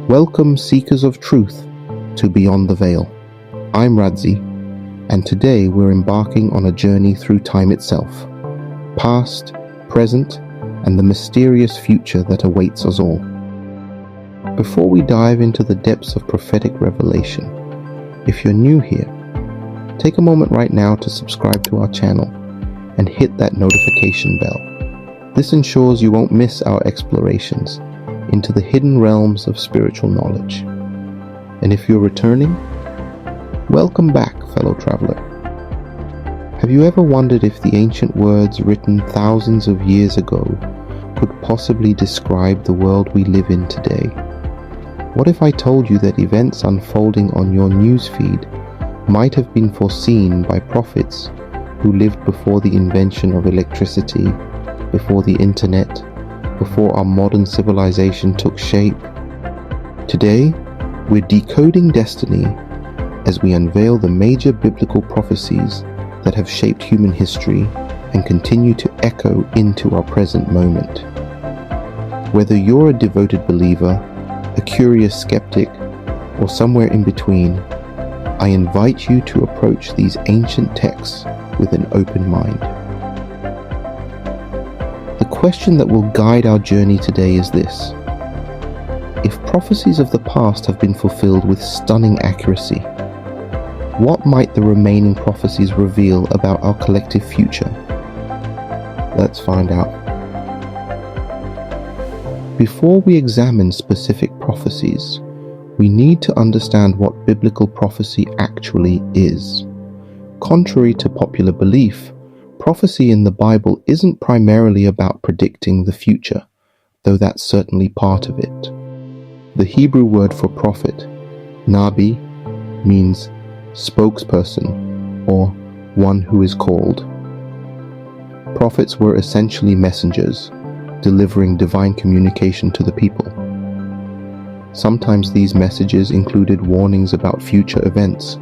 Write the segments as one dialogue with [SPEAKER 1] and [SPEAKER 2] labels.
[SPEAKER 1] Welcome, seekers of truth, to Beyond the Veil. I'm Radzi, and today we're embarking on a journey through time itself, past, present, and the mysterious future that awaits us all. Before we dive into the depths of prophetic revelation, if you're new here, take a moment right now to subscribe to our channel and hit that notification bell. This ensures you won't miss our explorations into the hidden realms of spiritual knowledge. And if you're returning, welcome back, fellow traveler. Have you ever wondered if the ancient words written thousands of years ago could possibly describe the world we live in today? What if I told you that events unfolding on your newsfeed might have been foreseen by prophets who lived before the invention of electricity, before the internet, before our modern civilization took shape? Today, we're decoding destiny as we unveil the major biblical prophecies that have shaped human history and continue to echo into our present moment. Whether you're a devoted believer, a curious skeptic, or somewhere in between, I invite you to approach these ancient texts with an open mind. The question that will guide our journey today is this: if prophecies of the past have been fulfilled with stunning accuracy, what might the remaining prophecies reveal about our collective future? Let's find out. Before we examine specific prophecies, we need to understand what biblical prophecy actually is. Contrary to popular belief, prophecy in the Bible isn't primarily about predicting the future, though that's certainly part of it. The Hebrew word for prophet, nabi, means spokesperson or one who is called. Prophets were essentially messengers, delivering divine communication to the people. Sometimes these messages included warnings about future events,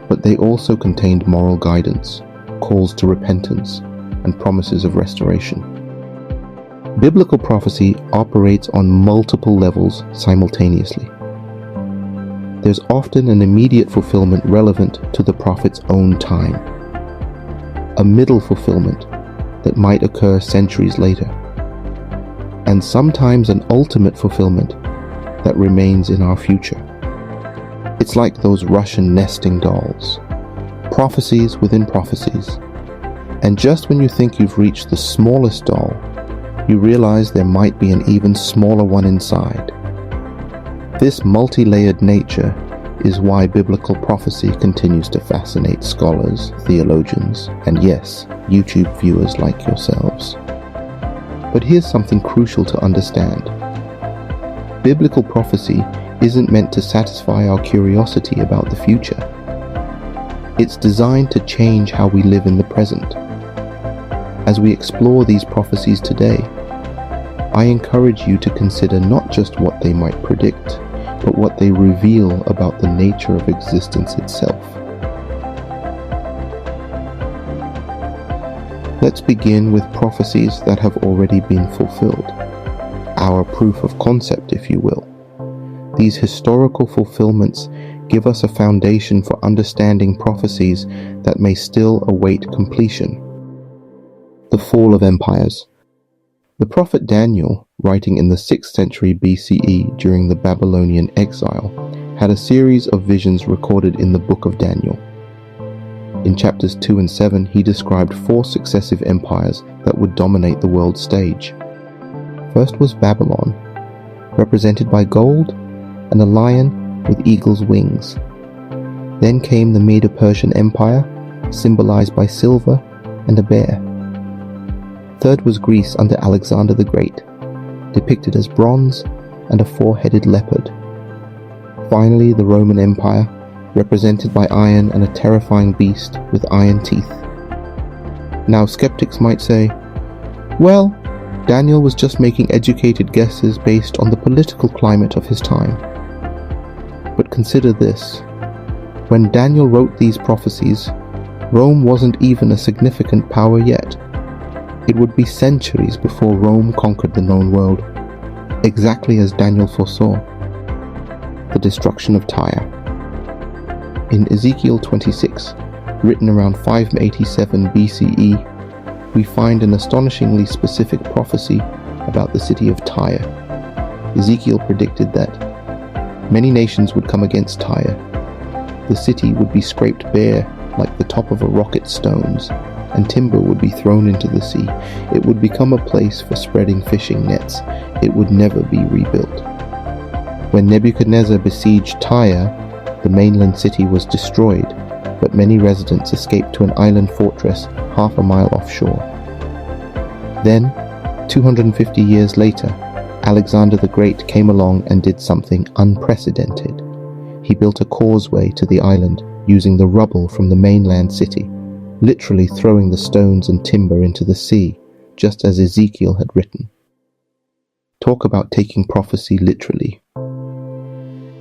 [SPEAKER 1] but they also contained moral guidance, calls to repentance, and promises of restoration. Biblical prophecy operates on multiple levels simultaneously. There's often an immediate fulfillment relevant to the prophet's own time, a middle fulfillment that might occur centuries later, and sometimes an ultimate fulfillment that remains in our future. It's like those Russian nesting dolls, prophecies within prophecies. And just when you think you've reached the smallest doll, you realize there might be an even smaller one inside. This multi-layered nature is why biblical prophecy continues to fascinate scholars, theologians, and yes, YouTube viewers like yourselves. But here's something crucial to understand. Biblical prophecy isn't meant to satisfy our curiosity about the future. It's designed to change how we live in the present. As we explore these prophecies today, I encourage you to consider not just what they might predict, but what they reveal about the nature of existence itself. Let's begin with prophecies that have already been fulfilled, our proof of concept, if you will. These historical fulfillments give us a foundation for understanding prophecies that may still await completion. The fall of empires. The prophet Daniel, writing in the 6th century BCE during the Babylonian exile, had a series of visions recorded in the book of Daniel. In chapters 2 and 7, he described 4 successive empires that would dominate the world stage. First was Babylon, represented by gold and a lion with eagle's wings. Then came the Medo-Persian Empire, symbolized by silver and a bear. Third was Greece under Alexander the Great, depicted as bronze and a 4-headed leopard. Finally, the Roman Empire, represented by iron and a terrifying beast with iron teeth. Now, skeptics might say, well, Daniel was just making educated guesses based on the political climate of his time. But consider this. When Daniel wrote these prophecies, Rome wasn't even a significant power yet. It would be centuries before Rome conquered the known world, exactly as Daniel foresaw. the destruction of Tyre. In Ezekiel 26, written around 587 BCE, we find an astonishingly specific prophecy about the city of Tyre. Ezekiel predicted that many nations would come against Tyre. The city would be scraped bare like the top of a rocket stones, and timber would be thrown into the sea. It would become a place for spreading fishing nets. It would never be rebuilt. When Nebuchadnezzar besieged Tyre, the mainland city was destroyed, but many residents escaped to an island fortress half a mile offshore. Then, 250 years later, Alexander the Great came along and did something unprecedented. He built a causeway to the island using the rubble from the mainland city, literally throwing the stones and timber into the sea, just as Ezekiel had written. Talk about taking prophecy literally.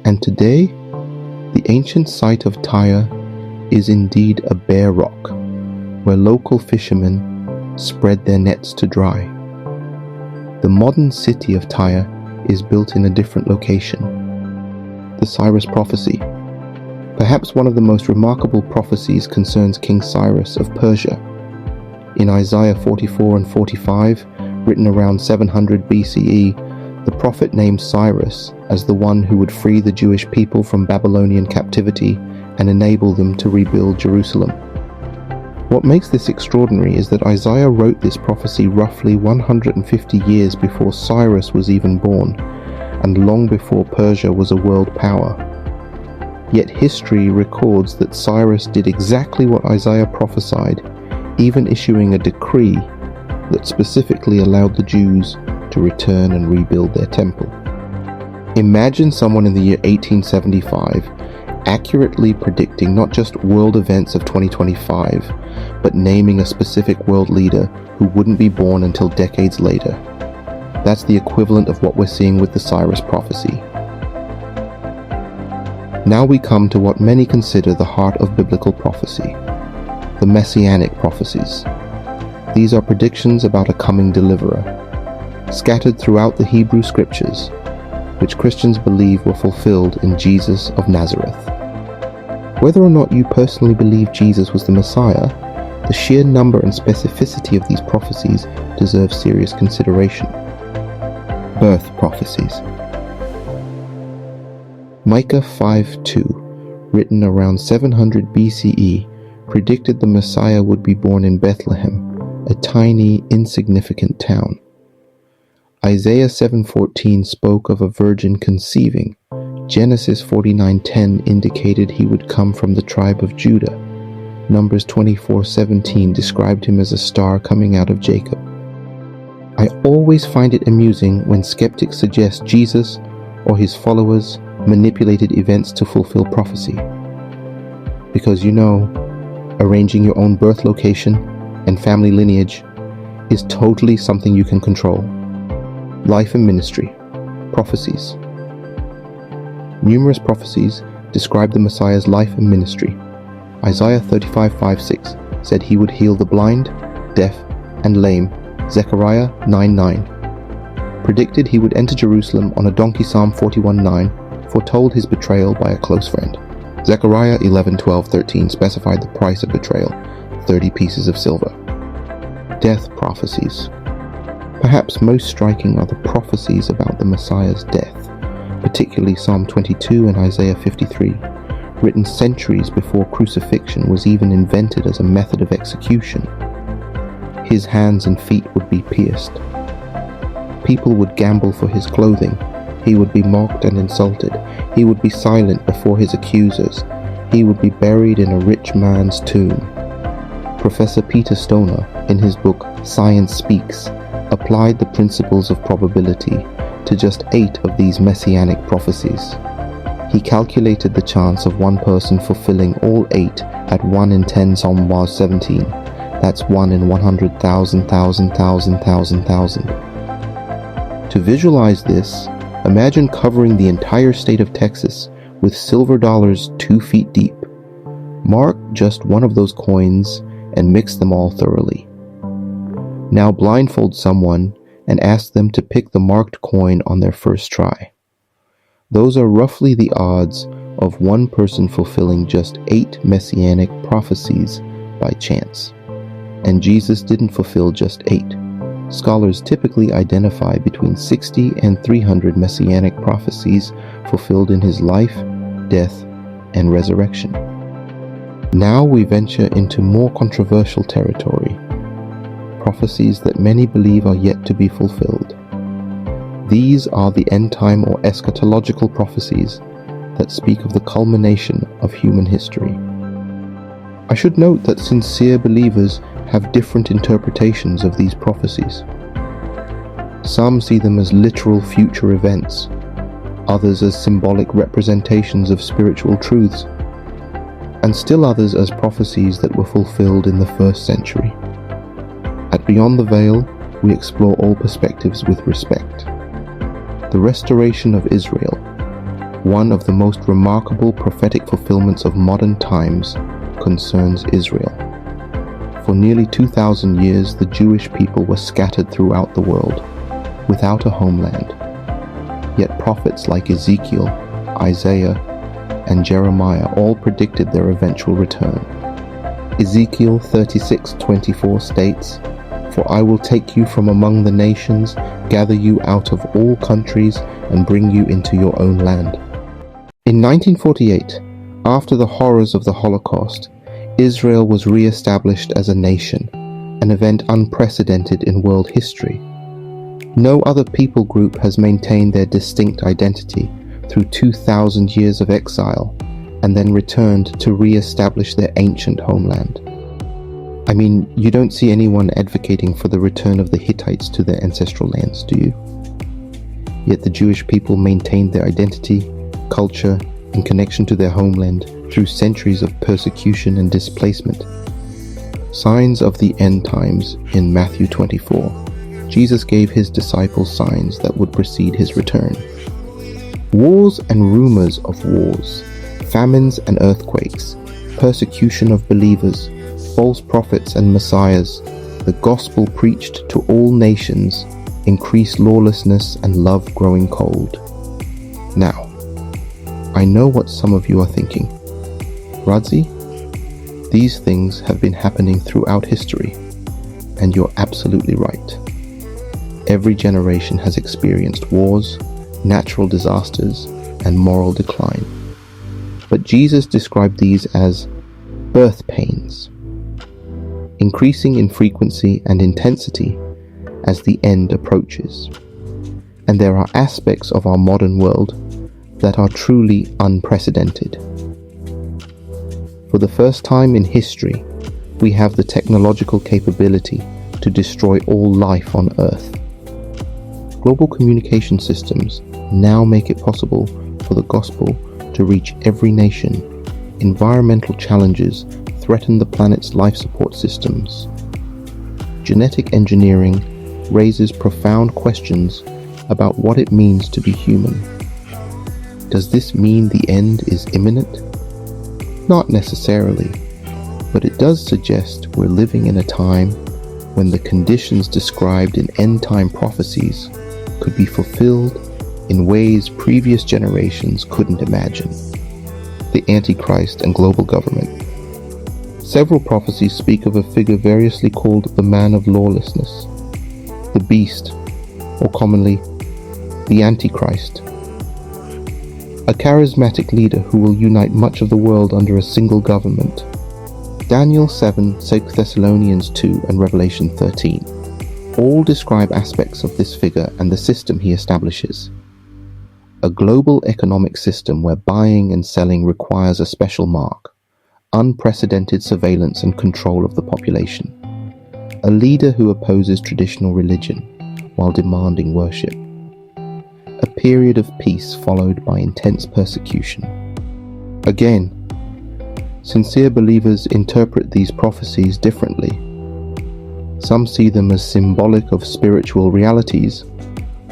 [SPEAKER 1] And today, the ancient site of Tyre is indeed a bare rock, where local fishermen spread their nets to dry. The modern city of Tyre is built in a different location. The Cyrus prophecy. Perhaps one of the most remarkable prophecies concerns King Cyrus of Persia. In Isaiah 44 and 45, written around 700 BCE, the prophet named Cyrus as the one who would free the Jewish people from Babylonian captivity and enable them to rebuild Jerusalem. What makes this extraordinary is that Isaiah wrote this prophecy roughly 150 years before Cyrus was even born, and long before Persia was a world power. Yet history records that Cyrus did exactly what Isaiah prophesied, even issuing a decree that specifically allowed the Jews to return and rebuild their temple. Imagine someone in the year 1875 accurately predicting not just world events of 2025, but naming a specific world leader who wouldn't be born until decades later. That's the equivalent of what we're seeing with the Cyrus prophecy. Now we come to what many consider the heart of biblical prophecy, the Messianic prophecies. These are predictions about a coming deliverer, scattered throughout the Hebrew scriptures, which Christians believe were fulfilled in Jesus of Nazareth. Whether or not you personally believe Jesus was the Messiah, the sheer number and specificity of these prophecies deserve serious consideration. Birth prophecies. Micah 5:2, written around 700 BCE, predicted the Messiah would be born in Bethlehem, a tiny, insignificant town. Isaiah 7:14 spoke of a virgin conceiving. Genesis 49:10 indicated he would come from the tribe of Judah. Numbers 24:17 described him as a star coming out of Jacob. I always find it amusing when skeptics suggest Jesus or his followers manipulated events to fulfill prophecy. Because arranging your own birth location and family lineage is totally something you can control. Life and ministry. Prophecies. Numerous prophecies describe the Messiah's life and ministry. Isaiah 35:5-6 said he would heal the blind, deaf, and lame. Zechariah 9:9 predicted he would enter Jerusalem on a donkey. Psalm 41:9 foretold his betrayal by a close friend. Zechariah 11:12-13 specified the price of betrayal, 30 pieces of silver. Death prophecies. Perhaps most striking are the prophecies about the Messiah's death, particularly Psalm 22 and Isaiah 53, written centuries before crucifixion was even invented as a method of execution. His hands and feet would be pierced. People would gamble for his clothing. He would be mocked and insulted. He would be silent before his accusers. He would be buried in a rich man's tomb. Professor Peter Stoner, in his book Science Speaks, applied the principles of probability to just 8 of these messianic prophecies. He calculated the chance of one person fulfilling all 8 at 1 in 10 Psalm 17. That's 1 in 100,000. To visualize this, imagine covering the entire state of Texas with silver dollars 2 feet deep. Mark just one of those coins and mix them all thoroughly. Now blindfold someone and ask them to pick the marked coin on their first try. Those are roughly the odds of one person fulfilling just 8 Messianic prophecies by chance. And Jesus didn't fulfill just 8. Scholars typically identify between 60 and 300 Messianic prophecies fulfilled in his life, death, and resurrection. Now we venture into more controversial territory, prophecies that many believe are yet to be fulfilled. These are the end-time or eschatological prophecies that speak of the culmination of human history. I should note that sincere believers have different interpretations of these prophecies. Some see them as literal future events, others as symbolic representations of spiritual truths, and still others as prophecies that were fulfilled in the first century. At Beyond the Veil, we explore all perspectives with respect. The restoration of Israel, one of the most remarkable prophetic fulfillments of modern times, concerns Israel. For nearly 2,000 years, the Jewish people were scattered throughout the world, without a homeland. Yet prophets like Ezekiel, Isaiah, and Jeremiah all predicted their eventual return. Ezekiel 36:24 states, "For I will take you from among the nations, gather you out of all countries, and bring you into your own land." In 1948, after the horrors of the Holocaust, Israel was re-established as a nation, an event unprecedented in world history. No other people group has maintained their distinct identity through 2,000 years of exile and then returned to re-establish their ancient homeland. I mean, you don't see anyone advocating for the return of the Hittites to their ancestral lands, do you? Yet the Jewish people maintained their identity, culture, and connection to their homeland through centuries of persecution and displacement. Signs of the end times in Matthew 24. Jesus gave his disciples signs that would precede his return. Wars and rumors of wars, famines and earthquakes, persecution of believers, false prophets and messiahs, the gospel preached to all nations, increased lawlessness and love growing cold. Now, I know what some of you are thinking. Radzi, these things have been happening throughout history, and you're absolutely right. Every generation has experienced wars, natural disasters, and moral decline. But Jesus described these as birth pains, increasing in frequency and intensity as the end approaches. And there are aspects of our modern world that are truly unprecedented. For the first time in history, we have the technological capability to destroy all life on Earth. Global communication systems now make it possible for the gospel to reach every nation. Environmental challenges threaten the planet's life support systems. Genetic engineering raises profound questions about what it means to be human. Does this mean the end is imminent? Not necessarily, but it does suggest we're living in a time when the conditions described in end-time prophecies could be fulfilled in ways previous generations couldn't imagine. The Antichrist and global government. Several prophecies speak of a figure variously called the man of lawlessness, the beast, or commonly, the Antichrist, a charismatic leader who will unite much of the world under a single government. Daniel 7, 2 Thessalonians 2, and Revelation 13 all describe aspects of this figure and the system he establishes. A global economic system where buying and selling requires a special mark, unprecedented surveillance and control of the population. A leader who opposes traditional religion while demanding worship. A period of peace followed by intense persecution. Again, sincere believers interpret these prophecies differently. Some see them as symbolic of spiritual realities,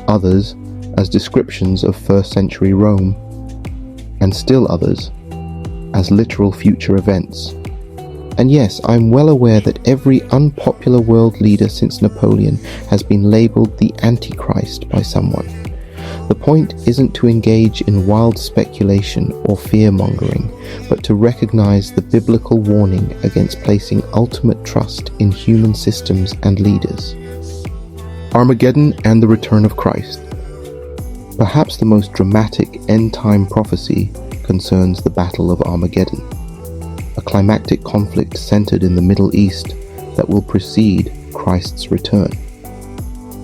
[SPEAKER 1] others as descriptions of first century Rome, and still others as literal future events. And yes, I'm well aware that every unpopular world leader since Napoleon has been labeled the Antichrist by someone. The The point isn't to engage in wild speculation or fear-mongering, but to recognize the biblical warning against placing ultimate trust in human systems and leaders. Armageddon and the return of Christ. Perhaps the most dramatic end-time prophecy concerns the Battle of Armageddon, a climactic conflict centered in the Middle East that will precede Christ's return.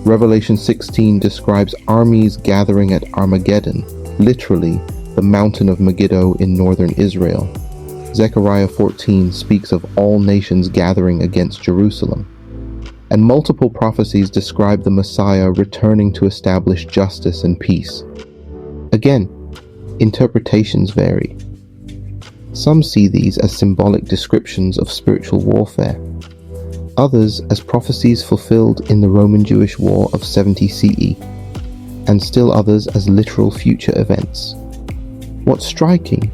[SPEAKER 1] Revelation 16 describes armies gathering at Armageddon, literally the mountain of Megiddo in northern Israel. Zechariah 14 speaks of all nations gathering against Jerusalem. And multiple prophecies describe the Messiah returning to establish justice and peace. Again, interpretations vary. Some see these as symbolic descriptions of spiritual warfare, others as prophecies fulfilled in the Roman Jewish War of 70 CE, and still others as literal future events. What's striking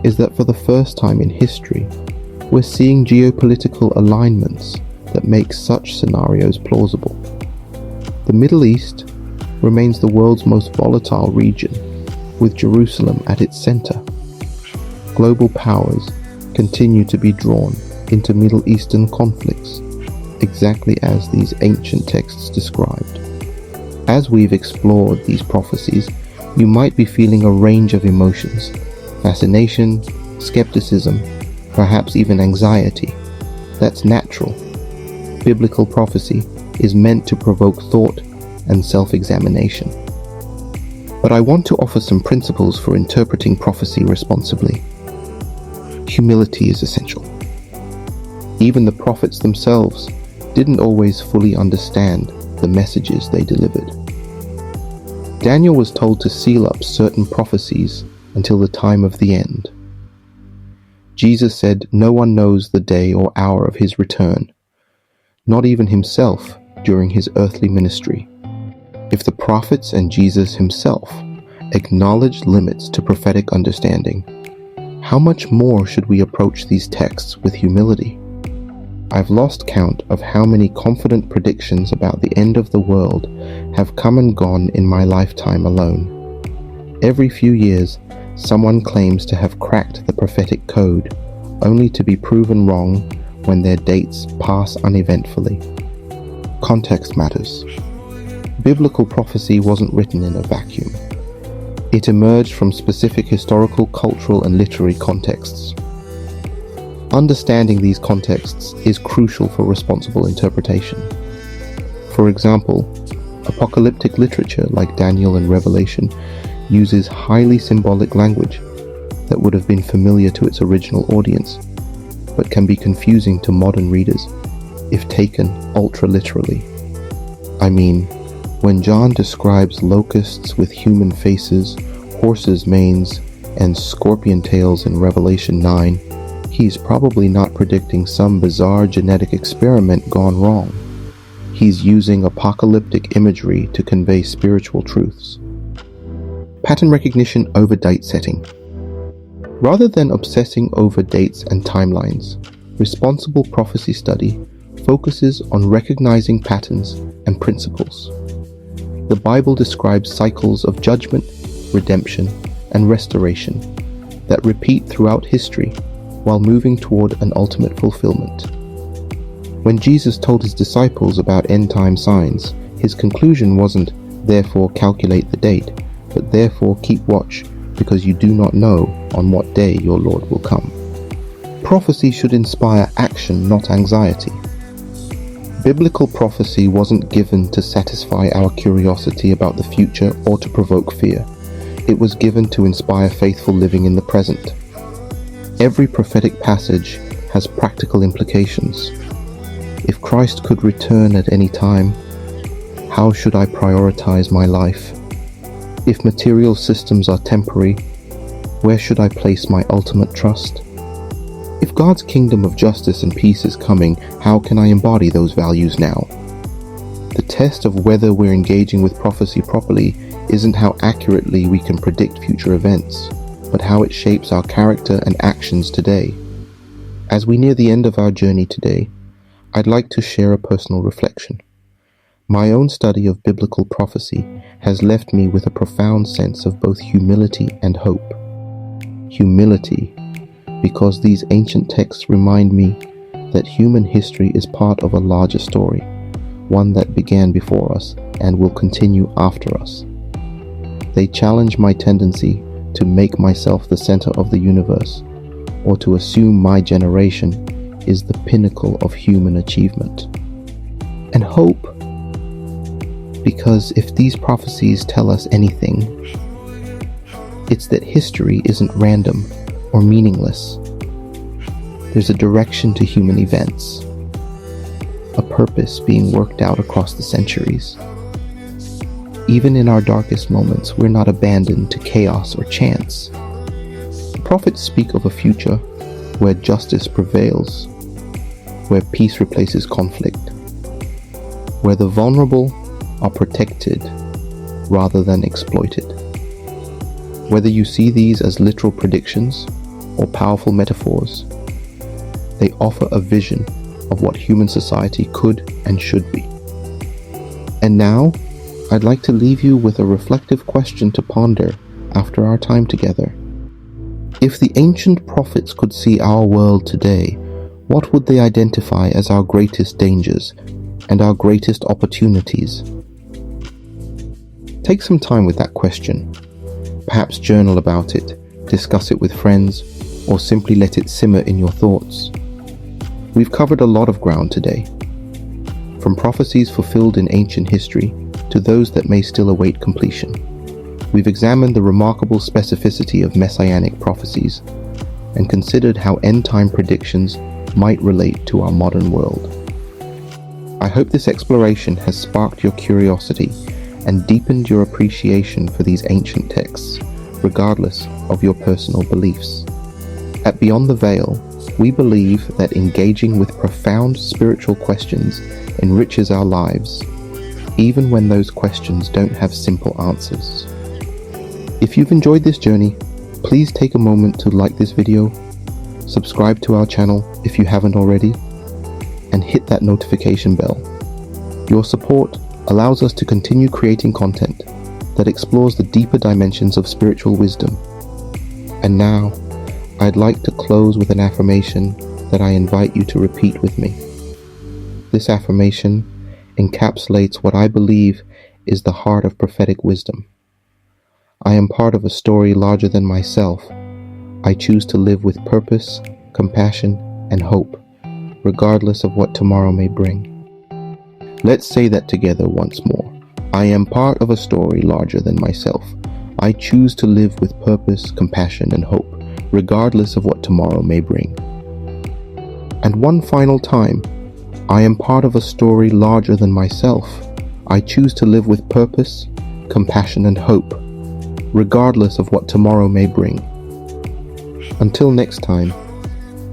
[SPEAKER 1] is that for the first time in history, we're seeing geopolitical alignments that make such scenarios plausible. The Middle East remains the world's most volatile region, with Jerusalem at its center. Global powers continue to be drawn into Middle Eastern conflicts, exactly as these ancient texts described. As we've explored these prophecies, you might be feeling a range of emotions: fascination, skepticism, perhaps even anxiety. That's natural. Biblical prophecy is meant to provoke thought and self-examination. But I want to offer some principles for interpreting prophecy responsibly. Humility is essential. Even the prophets themselves didn't always fully understand the messages they delivered. Daniel was told to seal up certain prophecies until the time of the end. Jesus said no one knows the day or hour of his return, not even himself during his earthly ministry. If the prophets and Jesus himself acknowledged limits to prophetic understanding, how much more should we approach these texts with humility? I've lost count of how many confident predictions about the end of the world have come and gone in my lifetime alone. Every few years, someone claims to have cracked the prophetic code, only to be proven wrong when their dates pass uneventfully. Context matters. Biblical prophecy wasn't written in a vacuum. It emerged from specific historical, cultural, and literary contexts. Understanding these contexts is crucial for responsible interpretation. For example, apocalyptic literature like Daniel and Revelation uses highly symbolic language that would have been familiar to its original audience, but can be confusing to modern readers if taken ultra-literally. I mean, when John describes locusts with human faces, horses' manes, and scorpion tails in Revelation 9, he's probably not predicting some bizarre genetic experiment gone wrong. He's using apocalyptic imagery to convey spiritual truths. Pattern recognition over date setting. Rather than obsessing over dates and timelines, responsible prophecy study focuses on recognizing patterns and principles. The Bible describes cycles of judgment, redemption, and restoration that repeat throughout history while moving toward an ultimate fulfillment. When Jesus told his disciples about end-time signs, his conclusion wasn't, "Therefore calculate the date," but "Therefore keep watch, because you do not know on what day your Lord will come." Prophecy should inspire action, not anxiety. Biblical prophecy wasn't given to satisfy our curiosity about the future or to provoke fear. It was given to inspire faithful living in the present. Every prophetic passage has practical implications. If Christ could return at any time, how should I prioritize my life? If material systems are temporary, where should I place my ultimate trust? If God's kingdom of justice and peace is coming, how can I embody those values now? The test of whether we're engaging with prophecy properly isn't how accurately we can predict future events, but how it shapes our character and actions today. As we near the end of our journey today, I'd like to share a personal reflection. My own study of biblical prophecy has left me with a profound sense of both humility and hope. Humility, because these ancient texts remind me that human history is part of a larger story, one that began before us and will continue after us. They challenge my tendency to make myself the center of the universe, or to assume my generation is the pinnacle of human achievement. And hope, because if these prophecies tell us anything, it's that history isn't random or meaningless. There's a direction to human events, a purpose being worked out across the centuries. Even in our darkest moments, we're not abandoned to chaos or chance. The prophets speak of a future where justice prevails, where peace replaces conflict, where the vulnerable are protected rather than exploited. Whether you see these as literal predictions or powerful metaphors, they offer a vision of what human society could and should be. And now, I'd like to leave you with a reflective question to ponder after our time together. If the ancient prophets could see our world today, what would they identify as our greatest dangers and our greatest opportunities? Take some time with that question. Perhaps journal about it, discuss it with friends, or simply let it simmer in your thoughts. We've covered a lot of ground today, from prophecies fulfilled in ancient history to those that may still await completion. We've examined the remarkable specificity of Messianic prophecies and considered how end-time predictions might relate to our modern world. I hope this exploration has sparked your curiosity and deepened your appreciation for these ancient texts, regardless of your personal beliefs. At Beyond the Veil, we believe that engaging with profound spiritual questions enriches our lives, even when those questions don't have simple answers. If you've enjoyed this journey, please take a moment to like this video, subscribe to our channel if you haven't already, and hit that notification bell. Your support allows us to continue creating content that explores the deeper dimensions of spiritual wisdom. And now, I'd like to close with an affirmation that I invite you to repeat with me. This affirmation encapsulates what I believe is the heart of prophetic wisdom. I am part of a story larger than myself. I choose to live with purpose, compassion, and hope, regardless of what tomorrow may bring. Let's say that together once more. I am part of a story larger than myself. I choose to live with purpose, compassion, and hope, regardless of what tomorrow may bring. And one final time, I am part of a story larger than myself. I choose to live with purpose, compassion, and hope, regardless of what tomorrow may bring. Until next time,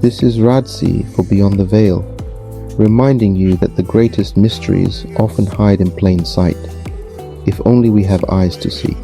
[SPEAKER 1] this is Radzi for Beyond the Veil, reminding you that the greatest mysteries often hide in plain sight, if only we have eyes to see.